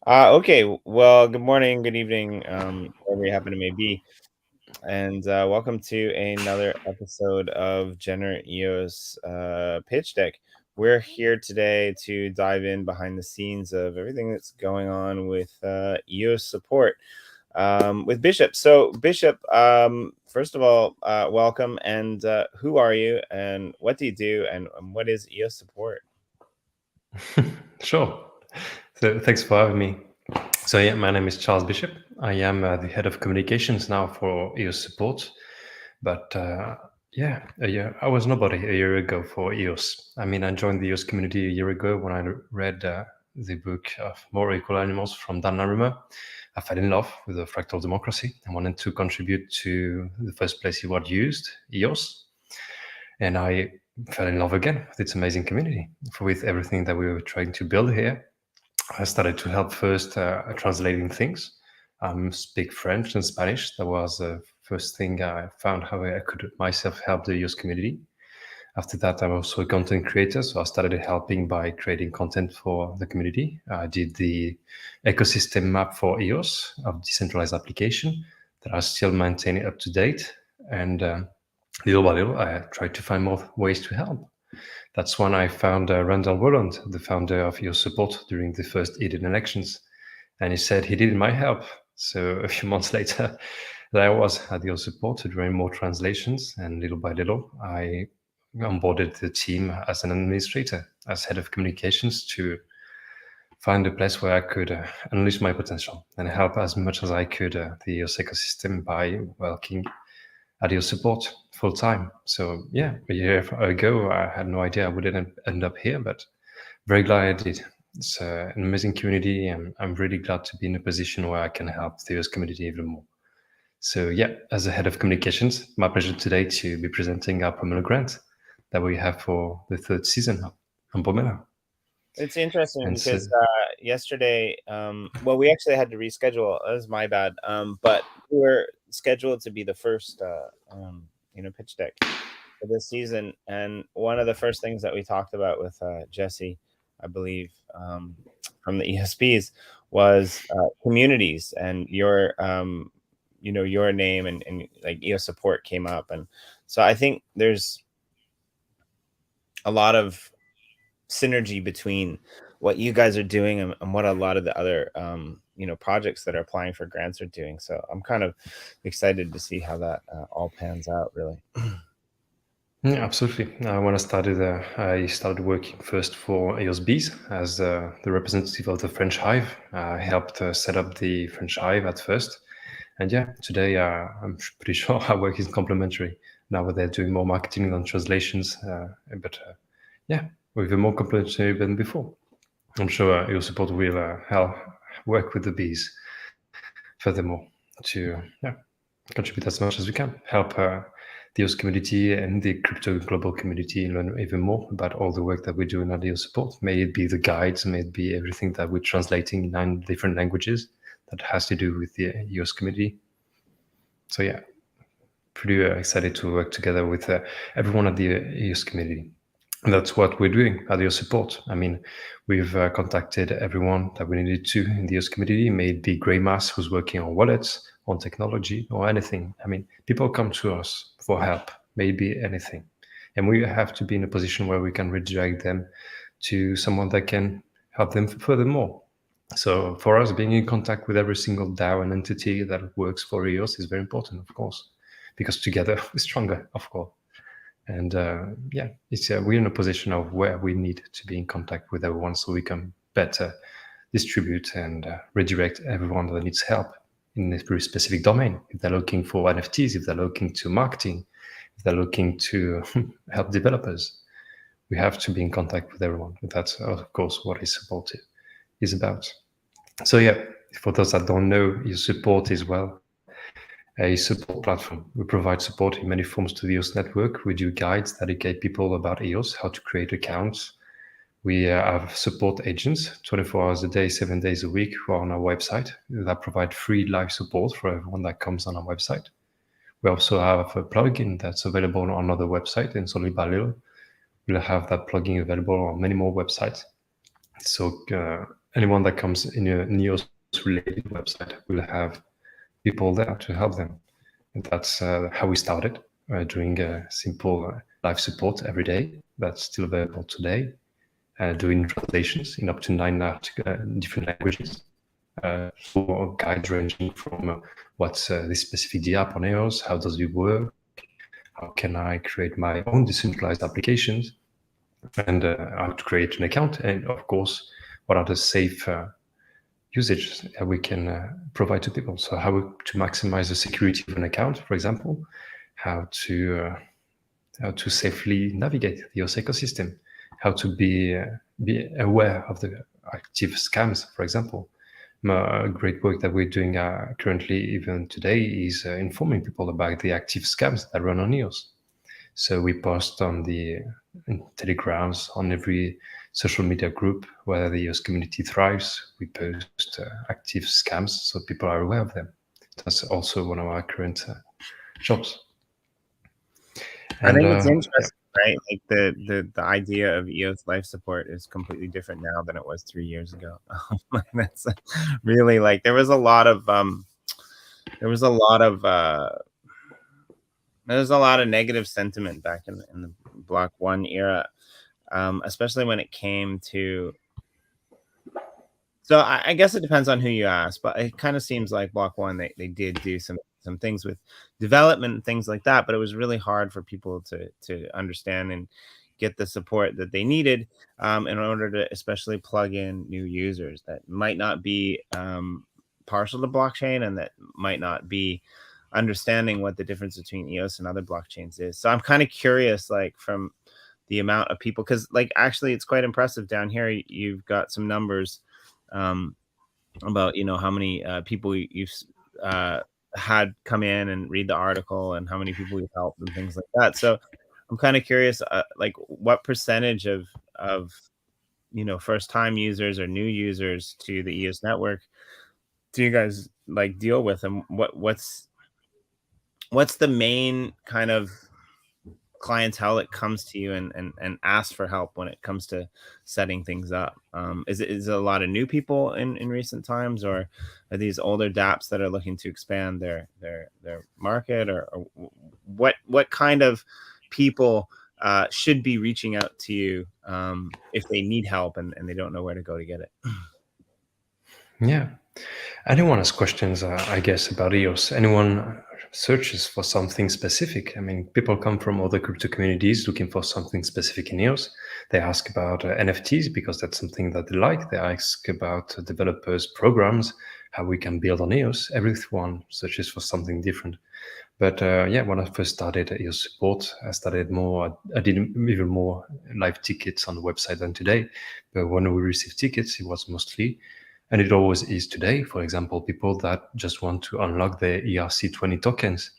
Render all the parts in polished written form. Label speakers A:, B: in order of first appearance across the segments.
A: Okay, well, good morning, good evening, wherever you happen to may be, and welcome to another episode of Jenner EOS Pitch Deck. We're here today to dive in behind the scenes of everything that's going on with EOS Support with Bishop. So, Bishop, first of all, welcome, and who are you, and what do you do, and what is EOS Support?
B: Sure. So thanks for having me. So yeah, my name is Charles Bishop. I am the head of communications now for EOS Support. But I was nobody a year ago for EOS. I mean, I joined the EOS community a year ago when I read the book of More Equal Animals from Dan Larimer. I fell in love with the fractal democracy and wanted to contribute to the first place he was used, EOS. And I fell in love again with its amazing community, with everything that we were trying to build here. I started to help first translating things. Speak French and Spanish. That was the first thing I found how I could myself help the EOS community. After that, I'm also a content creator, so I started helping by creating content for the community. I did the ecosystem map for EOS of decentralized application that I still maintain up to date. And little by little, I tried to find more ways to help. That's when I found Randall Rowland, the founder of EOS Support, during the first Eden elections. And he said he needed my help. So a few months later, there I was at EOS Support doing more translations. And little by little, I onboarded the team as an administrator, as head of communications, to find a place where I could unleash my potential and help as much as I could the EOS ecosystem by working at EOS Support full time. So yeah, a year ago, I had no idea I would end up here, but very glad I did. It's an amazing community, and I'm really glad to be in a position where I can help the EOS community even more. So yeah, as a head of communications, my pleasure today to be presenting our Pomelo grant that we have for the third season on Pomelo.
A: It's interesting
B: And so,
A: because yesterday, well, we actually had to reschedule. That was my bad. But we were scheduled to be the first, pitch deck for this season. And one of the first things that we talked about with Jesse, I believe, from the ESPs was communities and your name and like EOS Support came up. And so I think there's a lot of synergy between what you guys are doing and what a lot of the other projects that are applying for grants are doing. So I'm kind of excited to see how that all pans out, really.
B: yeah, absolutely. When I started working first for EOS Bees as the representative of the French Hive. I helped set up the French Hive at first. And yeah, today I'm pretty sure our work is complementary. Now they're doing more marketing than translations, but yeah, we're even more complementary than before. I'm sure your support will help work with the bees furthermore to contribute as much as we can, help the EOS community and the crypto global community learn even more about all the work that we do in our EOS Support. May it be the guides, may it be everything that we're translating in 9 different languages that has to do with the EOS community. So yeah, pretty excited to work together with everyone at the EOS community. And that's what we're doing at EOS Support. I mean, we've contacted everyone that we needed to in the EOS community, may it be Greymass, who's working on wallets, on technology, or anything. I mean, people come to us for help, maybe anything. And we have to be in a position where we can redirect them to someone that can help them furthermore. So for us, being in contact with every single DAO and entity that works for EOS is very important, of course, because together we're stronger, of course. And we're in a position of where we need to be in contact with everyone so we can better distribute and redirect everyone that needs help in a very specific domain. If they're looking for NFTs, if they're looking to marketing, if they're looking to help developers, we have to be in contact with everyone. That's, of course, what EOS Support is about. So yeah, for those that don't know, EOS Support is, well, a support platform. We provide support in many forms to the EOS network. We do guides that educate people about EOS, how to create accounts. We have support agents 24 hours a day, 7 days a week who are on our website that provide free live support for everyone that comes on our website. We also have a plugin that's available on another website, and slowly by little, we'll have that plugin available on many more websites. So anyone that comes in a EOS-related website will have people there to help them. And that's how we started, doing simple live support every day. That's still available today. Doing translations in up to 9 different languages. For guides ranging from what's this specific app on EOS, how does it work, how can I create my own decentralized applications, and how to create an account, and of course, what are the safe usage that we can provide to people. So how to maximize the security of an account, for example, how to safely navigate the EOS ecosystem, how to be aware of the active scams, for example. A great work that we're doing currently, even today, is informing people about the active scams that run on EOS. So we post on the Telegrams, on every social media group where the EOS community thrives. We post active scams so people are aware of them. That's also one of our current jobs.
A: I think it's interesting, right? Like the idea of EOS life support is completely different now than it was 3 years ago. That's really like there was a lot of negative sentiment back in the Block 1 era, especially when it came to. So I guess it depends on who you ask, but it kind of seems like Block 1 they did do some things with development and things like that, but it was really hard for people to understand and get the support that they needed in order to especially plug in new users that might not be partial to blockchain and that might not be understanding what the difference between EOS and other blockchains is. So I'm kind of curious, like from the amount of people, because like actually it's quite impressive down here. You've got some numbers about how many people you've had come in and read the article and how many people you've helped and things like that. So I'm kind of curious, like what percentage of first time users or new users to the EOS network do you guys like deal with, and what's the main kind of clientele that comes to you and asks for help when it comes to setting things up? Is it a lot of new people in recent times, or are these older dApps that are looking to expand their market, or what kind of people should be reaching out to you if they need help and they don't know where to go to get it?
B: Yeah. Anyone has questions, I guess, about EOS. Anyone searches for something specific. I mean, people come from other crypto communities looking for something specific in EOS. They ask about NFTs because that's something that they like. They ask about developers, programs, how we can build on EOS. Everyone searches for something different. But when I first started EOS Support, I did even more live tickets on the website than today. But when we received tickets, it was mostly, and it always is today, for example, people that just want to unlock their ERC20 tokens.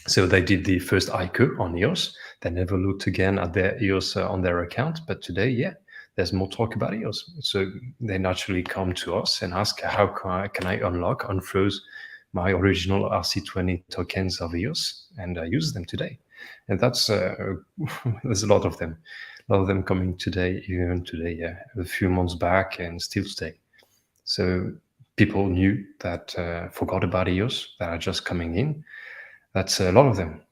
B: So they did the first ICO on EOS. They never looked again at their EOS on their account. But today, there's more talk about EOS. So they naturally come to us and ask, how can I unfreeze my original RC20 tokens of EOS and use them today? And that's, there's a lot of them coming today, even today, a few months back and still today. So people new that forgot about EOS that are just coming in. That's a lot of them,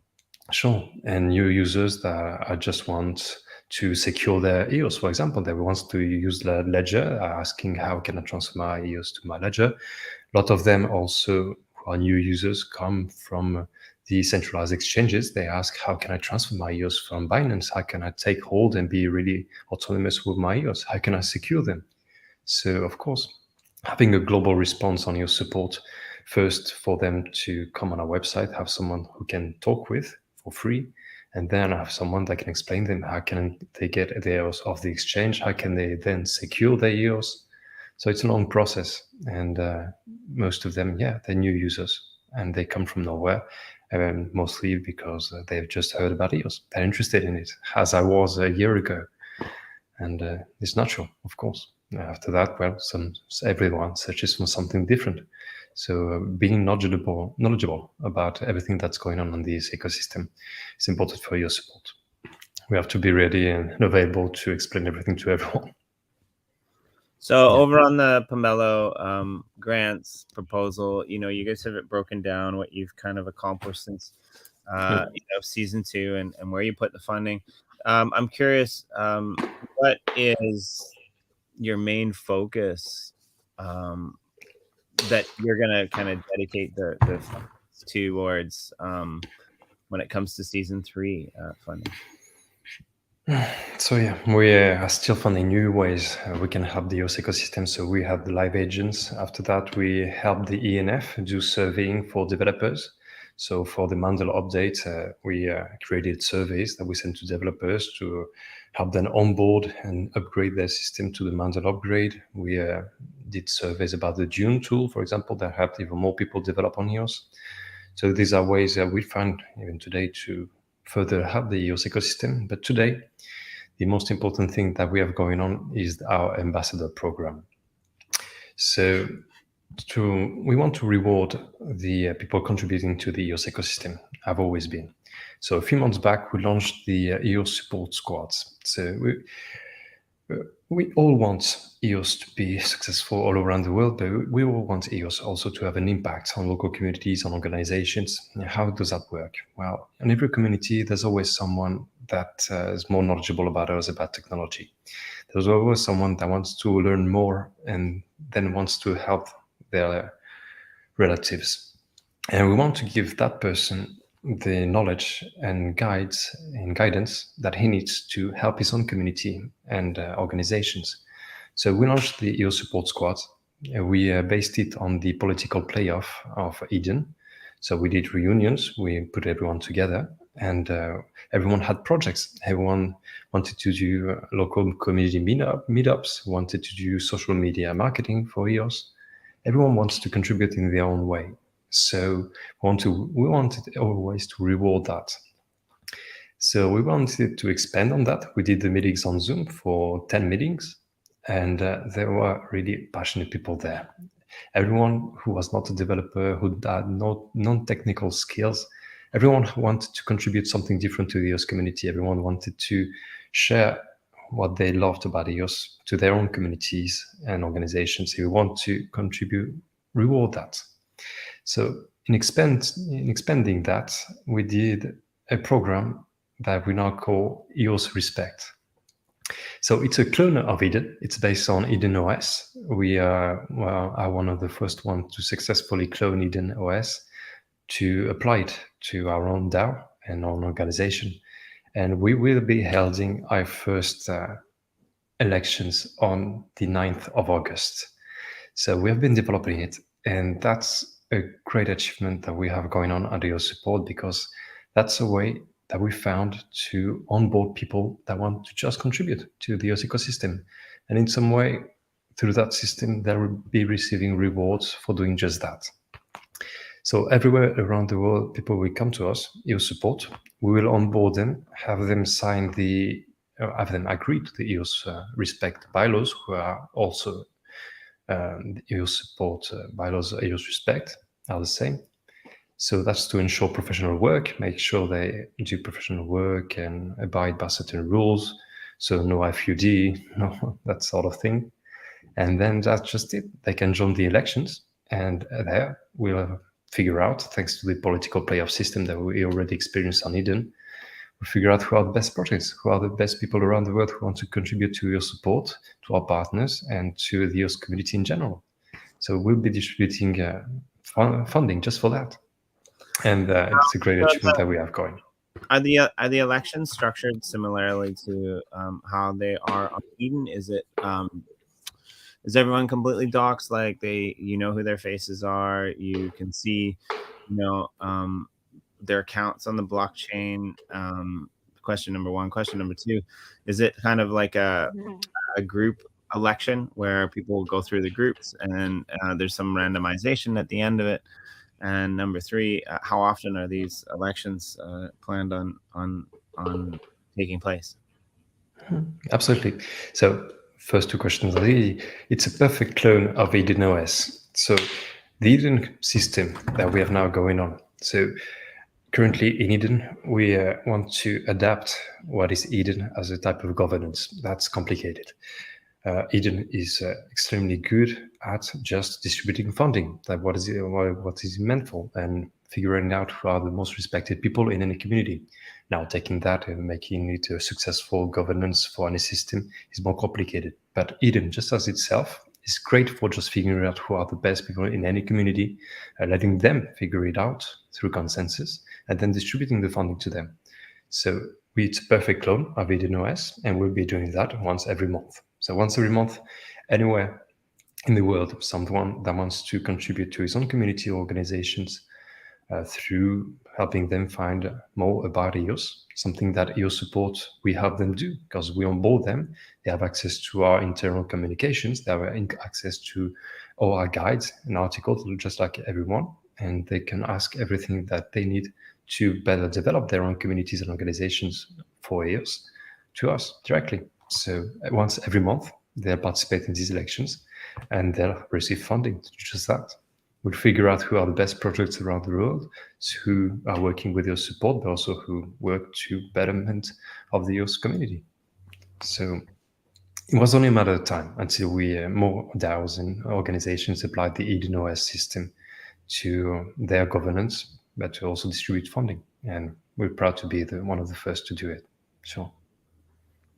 B: sure. And new users that just want to secure their EOS, for example. They want to use the ledger, asking how can I transfer my EOS to my ledger. A lot of them also who are new users come from the centralized exchanges. They ask, how can I transfer my EOS from Binance? How can I take hold and be really autonomous with my EOS? How can I secure them? So, of course, having a global response on your support, first for them to come on our website, have someone who can talk with for free, and then have someone that can explain them how can they get the EOS off the exchange, how can they then secure their EOS. So it's a long process, and most of them, they're new users, and they come from nowhere, mostly because they've just heard about EOS. They're interested in it, as I was a year ago, and it's natural, of course. After that, everyone searches for something different. So being knowledgeable about everything that's going on in this ecosystem is important for your support. We have to be ready and available to explain everything to everyone.
A: So over on the Pomelo grants proposal, you guys have it broken down what you've kind of accomplished since season 2 and where you put the funding. I'm curious, what is your main focus that you're gonna kind of dedicate the funds towards when it comes to season 3 funding?
B: So we are still finding new ways we can help the EOS ecosystem. So we have the live agents. After that, we help the ENF do surveying for developers. So for the Mandel update, we created surveys that we sent to developers to help them onboard and upgrade their system to the Mandel upgrade. We did surveys about the Dune tool, for example, that helped even more people develop on EOS. So these are ways that we find even today to further help the EOS ecosystem. But today, the most important thing that we have going on is our ambassador program. So we want to reward the people contributing to the EOS ecosystem. Have always been. So a few months back, we launched the EOS Support Squads. So we all want EOS to be successful all around the world, but we all want EOS also to have an impact on local communities, on organizations. How does that work? Well, in every community, there's always someone that is more knowledgeable about us, about technology. There's always someone that wants to learn more and then wants to help their relatives. And we want to give that person the knowledge and guidance that he needs to help his own community and organizations. So we launched the EOS Support Squad. We based it on the political playoff of Eden. So we did reunions, we put everyone together, and everyone had projects. Everyone wanted to do local community meetups, wanted to do social media marketing for EOS. Everyone wants to contribute in their own way. So we wanted always to reward that. So we wanted to expand on that. We did the meetings on Zoom for 10 meetings, and there were really passionate people there. Everyone who was not a developer, who had no non-technical skills, everyone wanted to contribute something different to the EOS community. Everyone wanted to share what they loved about EOS to their own communities and organizations. We want to reward that. So in expanding that, we did a program that we now call EOS Respect. So it's a clone of Eden. It's based on Eden OS. We are one of the first ones to successfully clone Eden OS to apply it to our own DAO and our organization. And we will be holding our first elections on the 9th of August. So we have been developing it, and that's a great achievement that we have going on at EOS Support, because that's a way that we found to onboard people that want to just contribute to the EOS ecosystem. And in some way, through that system, they will be receiving rewards for doing just that. So everywhere around the world, people will come to us, EOS Support. We will onboard them, have them agree to the EOS Respect bylaws, who are also the EOS Support bylaws, EOS Respect are the same. So that's to ensure professional work, make sure they do professional work and abide by certain rules. So no FUD, no that sort of thing. And then that's just it. They can join the elections, and there we'll figure out, thanks to the political playoff system that we already experienced on Eden, we'll figure out who are the best projects, who are the best people around the world who want to contribute to EOS Support, to our partners, and to the EOS community in general. So we'll be distributing funding just for that. And it's a great achievement that we have going.
A: Are the elections structured similarly to how they are on Eden? Is everyone completely doxed? Like who their faces are, you can see, their accounts on the blockchain. Question number one. Question number two, is it kind of like a group election where people will go through the groups and there's some randomization at the end of it? And number three, how often are these elections planned on taking place?
B: Absolutely. So first two questions, it's a perfect clone of Eden OS. So the Eden system that we have now going on. So currently in Eden, we want to adapt what is Eden as a type of governance. That's complicated. Eden is extremely good at just distributing funding, like what is it meant for, and figuring out who are the most respected people in any community. Now, taking that and making it a successful governance for any system is more complicated. But Eden, just as itself, is great for just figuring out who are the best people in any community, letting them figure it out through consensus, and then distributing the funding to them. So it's a perfect clone of Eden OS, and we'll be doing that once every month. So once every month, anywhere in the world, someone that wants to contribute to his own community organizations through helping them find more about EOS, something that EOS Support, we help them do because we onboard them. They have access to our internal communications. They have access to all our guides and articles, just like everyone, and they can ask everything that they need to better develop their own communities and organizations for EOS to us directly. So once every month, they'll participate in these elections and they'll receive funding to do just that. We'll figure out who are the best projects around the world, who are working with EOS Support, but also who work to betterment of the EOS community. So it was only a matter of time until we more DAOs and organizations applied the Eden OS system to their governance, but to also distribute funding. And we're proud to be one of the first to do it. Sure.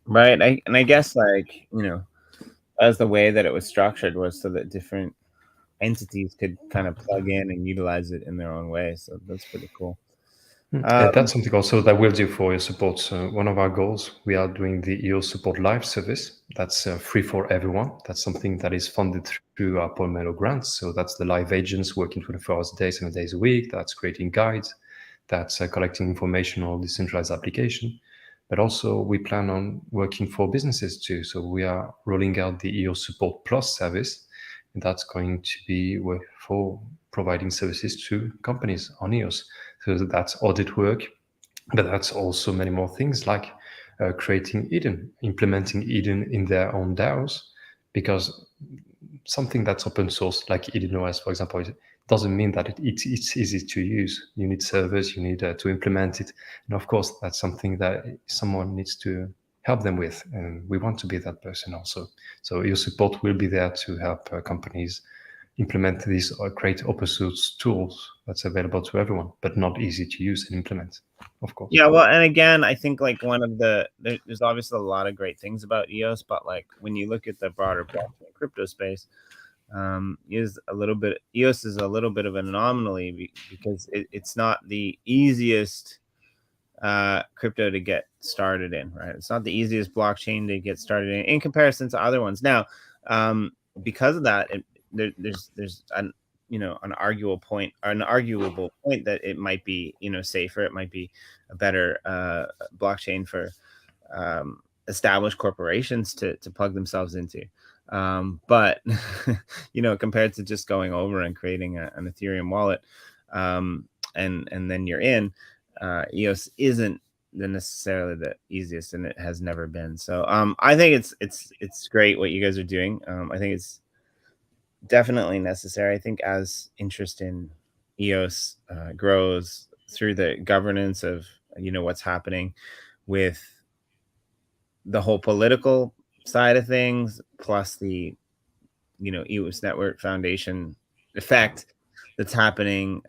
A: Right. I guess, like, as the way that it was structured was so that different entities could kind of plug in and utilize it in their own way. So that's pretty cool.
B: That's something also that we'll do for EOS Support. So one of our goals, we are doing the EOS Support Live service. That's free for everyone. That's something that is funded through our Pomelo grants. So that's the live agents working 24 hours a day, 7 days a week. That's creating guides. That's collecting information on decentralized application. But also we plan on working for businesses too. So we are rolling out the EOS Support Plus service. And that's going to be for providing services to companies on EOS. So that's audit work, but that's also many more things like creating Eden, implementing Eden in their own DAOs, because something that's open source, like Eden OS, for example, it doesn't mean that it's easy to use. You need servers, you need to implement it. And of course, that's something that someone needs to help them with. And we want to be that person also. So EOS Support will be there to help companies implement these or create open source tools that's available to everyone, but not easy to use and implement, of course.
A: Yeah, well, and again, I think like there's obviously a lot of great things about EOS, but like when you look at the broader blockchain crypto space, EOS is a little bit of an anomaly because it's not the easiest crypto to get started in, right? It's not the easiest blockchain to get started in comparison to other ones. Now, because of that, there's an arguable point that it might be safer. It might be a better blockchain for established corporations to plug themselves into. But compared to just going over and creating an Ethereum wallet, and then you're in, EOS isn't necessarily the easiest, and it has never been. So I think it's great what you guys are doing. I think it's definitely necessary. I think as interest in EOS grows through the governance of what's happening with the whole political side of things, plus the EOS Network Foundation effect that's happening,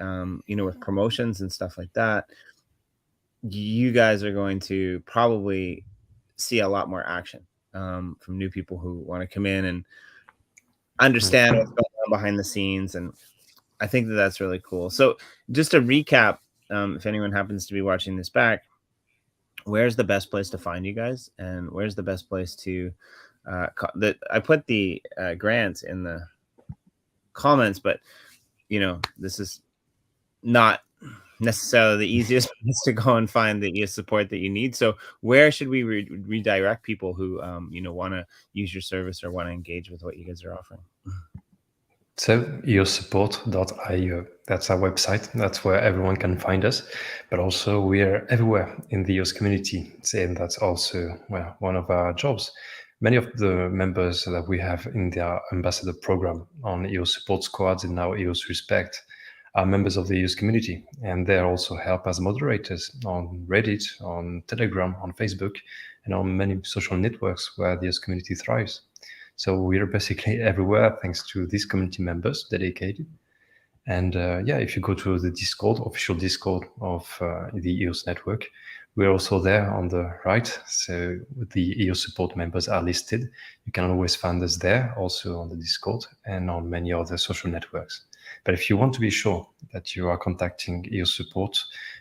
A: with promotions and stuff like that, you guys are going to probably see a lot more action from new people who want to come in and understand what's going on behind the scenes. And I think that's really cool. So just to recap, if anyone happens to be watching this back, where's the best place to find you guys, and where's the best place to I put the grants in the comments, but this is not necessarily the easiest place to go and find the EOS support that you need. So where should we redirect people who want to use your service or want to engage with what you guys are offering?
B: So eossupport.io, that's our website. That's where everyone can find us. But also we are everywhere in the EOS community. And that's also one of our jobs. Many of the members that we have in the ambassador program on EOS support squads and now EOS Respect are members of the EOS community, and they also help as moderators on Reddit, on Telegram, on Facebook, and on many social networks where the EOS community thrives. So we are basically everywhere thanks to these community members dedicated. And if you go to the Discord, official Discord of the EOS network, we're also there on the right. So the EOS support members are listed. You can always find us there, also on the Discord and on many other social networks. But if you want to be sure that you are contacting EOS support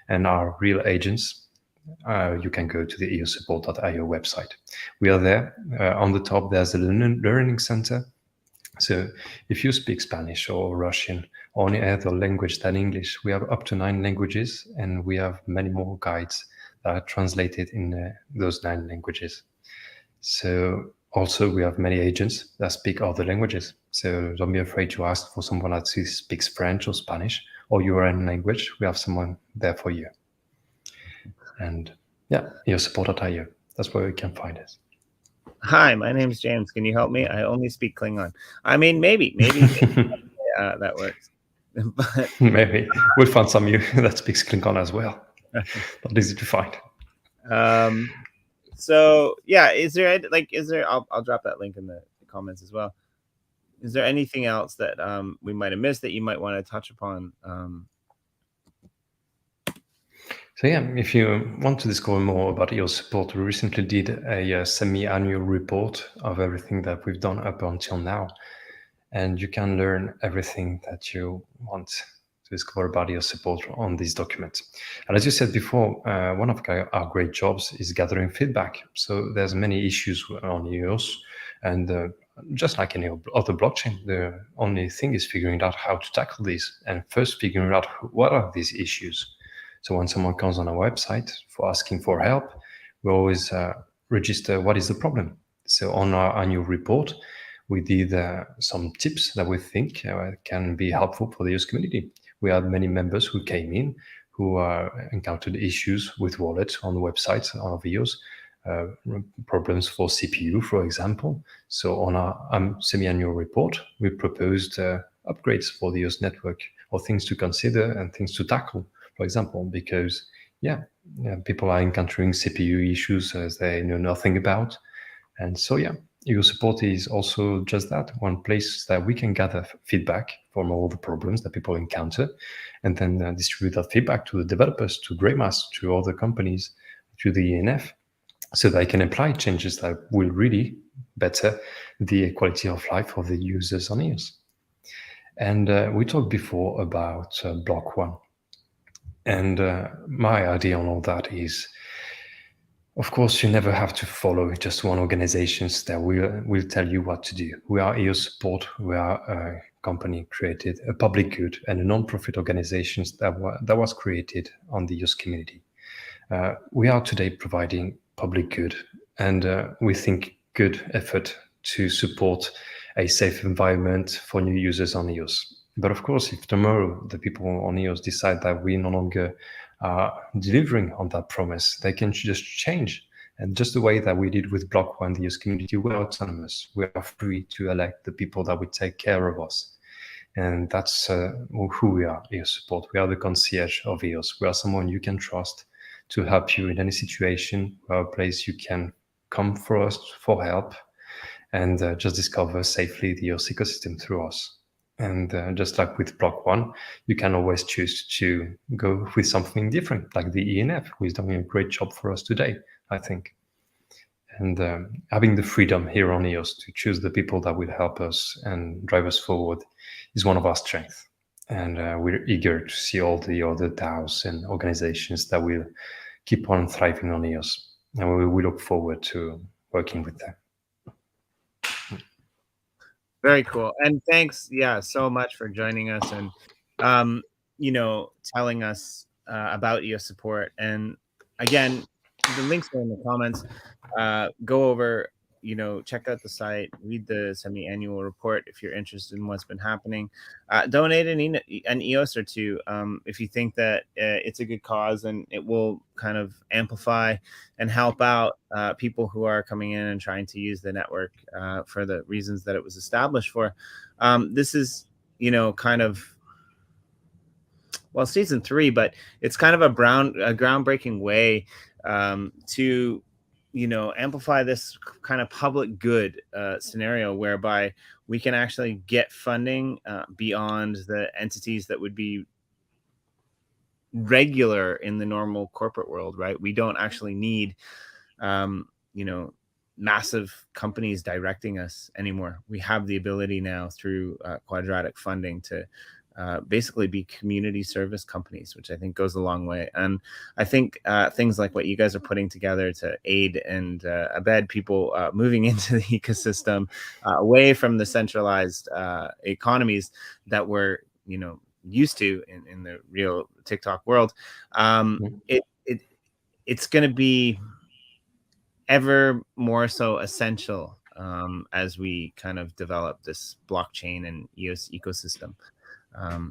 B: and are real agents, you can go to the eosupport.io website. We are there. On the top, there's a learning center. So if you speak Spanish or Russian or any other language than English, we have up to 9 languages, and we have many more guides that are translated in those 9 languages. So also we have many agents that speak other languages. So don't be afraid to ask for someone that speaks French or Spanish or your own language. We have someone there for you. And eosupport.io. That's where you can find us.
A: Hi, my name's James. Can you help me? I only speak Klingon. I mean, maybe that works. But
B: maybe we'll find some you that speaks Klingon as well. Not easy to find.
A: So yeah, is there I'll drop that link in the comments as well. Is there anything else that we might have missed that you might want to touch upon?
B: So yeah, if you want to discover more about EOS support, we recently did a semi-annual report of everything that we've done up until now. And you can learn everything that you want to discover about EOS support on these documents. And as you said before, one of our great jobs is gathering feedback. So there's many issues on EOS, and just like any other blockchain, the only thing is figuring out how to tackle these, and first figuring out what are these issues. So when someone comes on our website for asking for help, we always register what is the problem. So on our annual report, we did some tips that we think can be helpful for the EOS community. We had many members who came in who encountered issues with wallets on the website of EOS, problems for CPU, for example. So on our semi-annual report, we proposed upgrades for the EOS network, or things to consider and things to tackle, for example, because people are encountering CPU issues as they know nothing about. And so EOS support is also just that, one place that we can gather feedback from all the problems that people encounter, and then distribute that feedback to the developers, to Greymass, to other companies, to the ENF, so they can apply changes that will really better the quality of life of the users on EOS. And we talked before about Block 1. And my idea on all that is, of course, you never have to follow just one organization that will tell you what to do. We are EOS Support. We are a company created, a public good and a non-profit organization that was created on the EOS community. We are today providing public good, and we think good effort to support a safe environment for new users on EOS. But of course, if tomorrow the people on EOS decide that we no longer are delivering on that promise, they can just change. And just the way that we did with Block 1, the EOS community, we're autonomous. We are free to elect the people that would take care of us. And that's who we are, EOS Support. We are the concierge of EOS. We are someone you can trust to help you in any situation. We are a place you can come for us for help, and just discover safely the EOS ecosystem through us. And just like with Block 1, you can always choose to go with something different, like the ENF, who is doing a great job for us today, I think. And having the freedom here on EOS to choose the people that will help us and drive us forward is one of our strengths. And we're eager to see all the other DAOs and organizations that will keep on thriving on EOS. And we look forward to working with them.
A: Very cool. And thanks, so much for joining us and, telling us about EOS Support. And again, the links are in the comments. Go over, check out the site, read the semi-annual report if you're interested in what's been happening. Donate an EOS or two if you think that it's a good cause, and it will kind of amplify and help out people who are coming in and trying to use the network for the reasons that it was established for. This is, kind of, season 3, but it's kind of a groundbreaking way to amplify this kind of public good scenario whereby we can actually get funding beyond the entities that would be regular in the normal corporate world, right? We don't actually need, massive companies directing us anymore. We have the ability now through quadratic funding to basically be community service companies, which I think goes a long way. And I think things like what you guys are putting together to aid and abet people moving into the ecosystem away from the centralized economies that we're, used to in the real TikTok world, it's going to be ever more so essential as we kind of develop this blockchain and EOS ecosystem.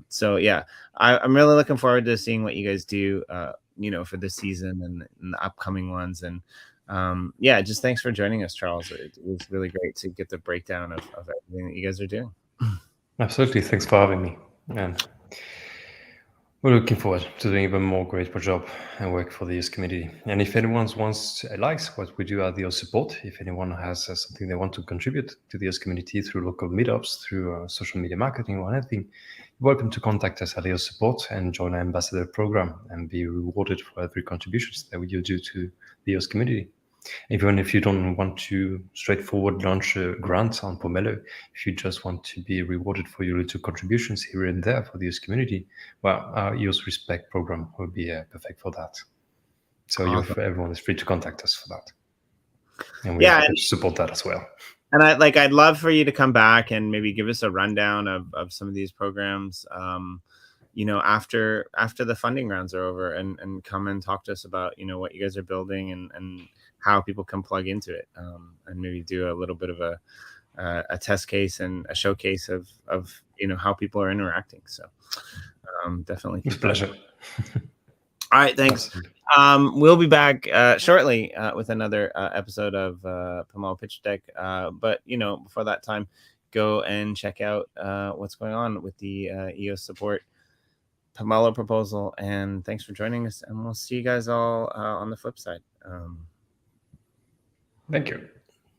A: So yeah, I'm really looking forward to seeing what you guys do, for this season and the upcoming ones. And yeah, just thanks for joining us, Charles. It was really great to get the breakdown of everything that you guys are doing.
B: Absolutely. Thanks for having me. And we're looking forward to doing even more great job and work for the EOS community. And if anyone likes what we do at the EOS Support, if anyone has something they want to contribute to the EOS community through local meetups, through social media marketing or anything, you're welcome to contact us at EOS Support and join our ambassador program and be rewarded for every contributions that you do to the EOS community. Even if you don't want to straightforward launch a grant on Pomelo, if you just want to be rewarded for your little contributions here and there for the EOS community, well, our EOS Respect program will be perfect for that. So
A: Awesome.
B: everyone is free to contact us for that. And we're happy to support that as well.
A: And I'd love for you to come back and maybe give us a rundown of some of these programs, after the funding rounds are over, and come and talk to us about, what you guys are building and how people can plug into it, and maybe do a little bit of a test case and a showcase of how people are interacting. So definitely.
B: With pleasure.
A: All right, thanks. We'll be back shortly with another episode of Pomelo Pitch Deck. But before that time, go and check out what's going on with the EOS Support Pomelo proposal. And thanks for joining us. And we'll see you guys all on the flip side.
B: Thank you.